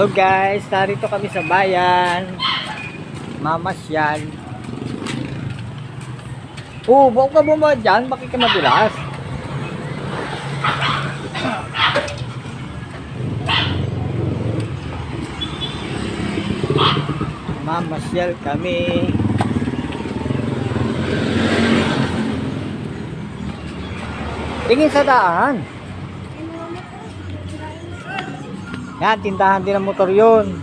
So guys, narito kami sa bayan. Mamasyal. Huwag ka bumaba dyan. Bakit ka madulas? Mamasyal kami. Tingin sa daan. Yan, tindahan din ng motor yun.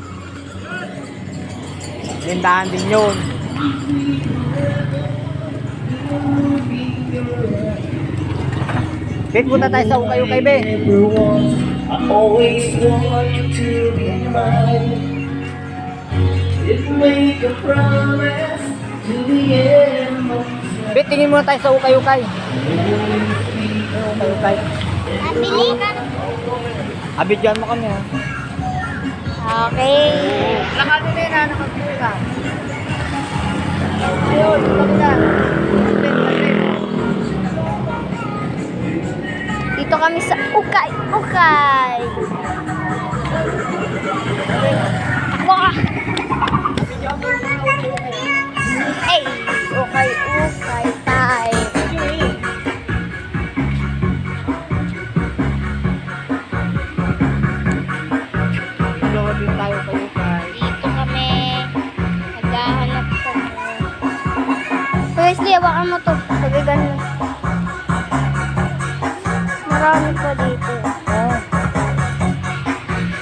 Tindahan din yun. Pit, punta tayo sa ukay-ukay, be. I always want you to be mine. Didn't make a promise to the end of time. Pit, tingin muna tayo sa ukay-ukay. Ukay-ukay. Nabili ka? Abidyan mo kami, ha. Okay. Lakad nila na, nakagpula. Ayun, kapila. Dito kami sa Ukay. Ukay. Ako ka. Hey, Ukay, Ukay tayo. Din tayo kayo, guys. Dito kami. Naghahanap ko. Wesley, hawakan mo to. Sabi ganun. Marami pa dito.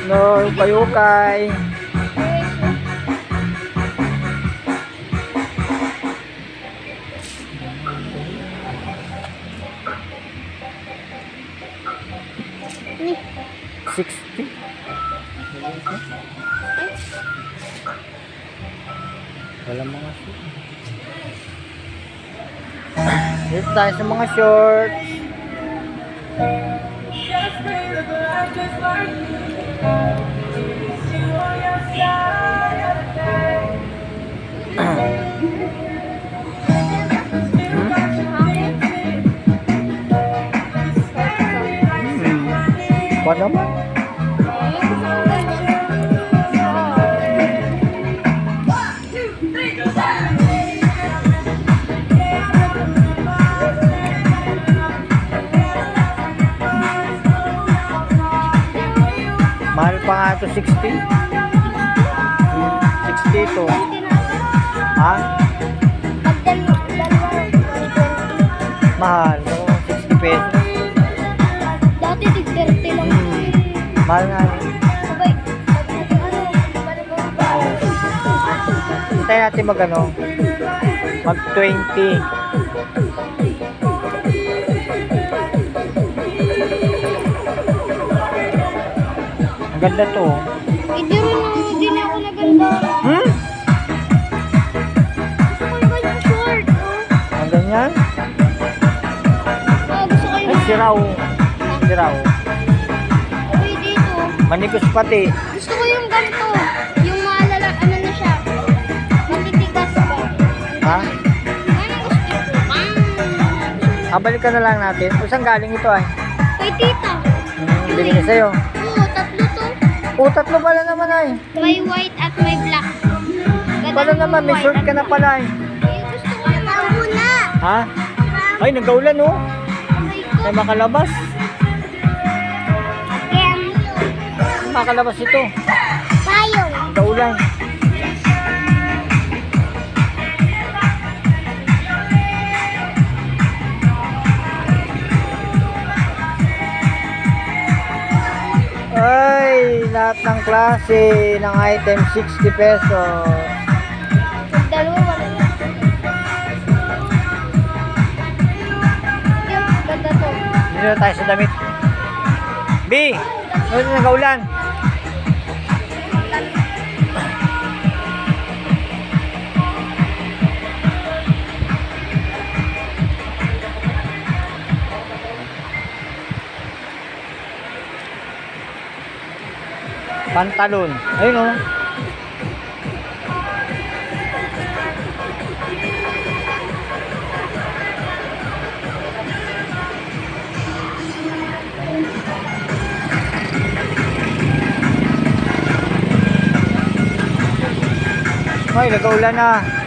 No, ukay-ukay. Ni. 60. Wala mga short. Dito tayo sa mga shorts. Pa naman. Mahal pa nga ito, 60. 60 ito. Ha? Mahal. 60 pesos. Dati tig-30 lang. Mahal nga. Sabay. Hintayin natin mag 20. Ang ganda to. Hindi rin ako naganda. Hmm? Gusto ko yung ganyang short. Ang ganyan? Gusto ko Ay, yung siraw. Siraw. Uy, dito. Manipis pati. Gusto ko yung ganito. Yung maalala, ano na siya. Matitigas ba? Ha? Ano gusto ko? Balikan na lang natin. O, saan galing ito ay? Kay tita. Binigay sa'yo. Oo, tatlo to. O, tatlo pala naman ay. May white at may black. Ganda Pala ng naman, may white short at ka na black. pala ay. Gusto ko yung muna. Ha? Ay, nagaulan oh. Aray ko. May makalabas. Again. Makalabas ito. Payong. Nagaulan. Ay, lahat ng klase ng item 60 pesos. Dalawa wala na. Yung ganda to. Dito na tayo sa damit. B! Ano na nagaulan? Pantalon. Ayun oh. Ay, nag-uulan na.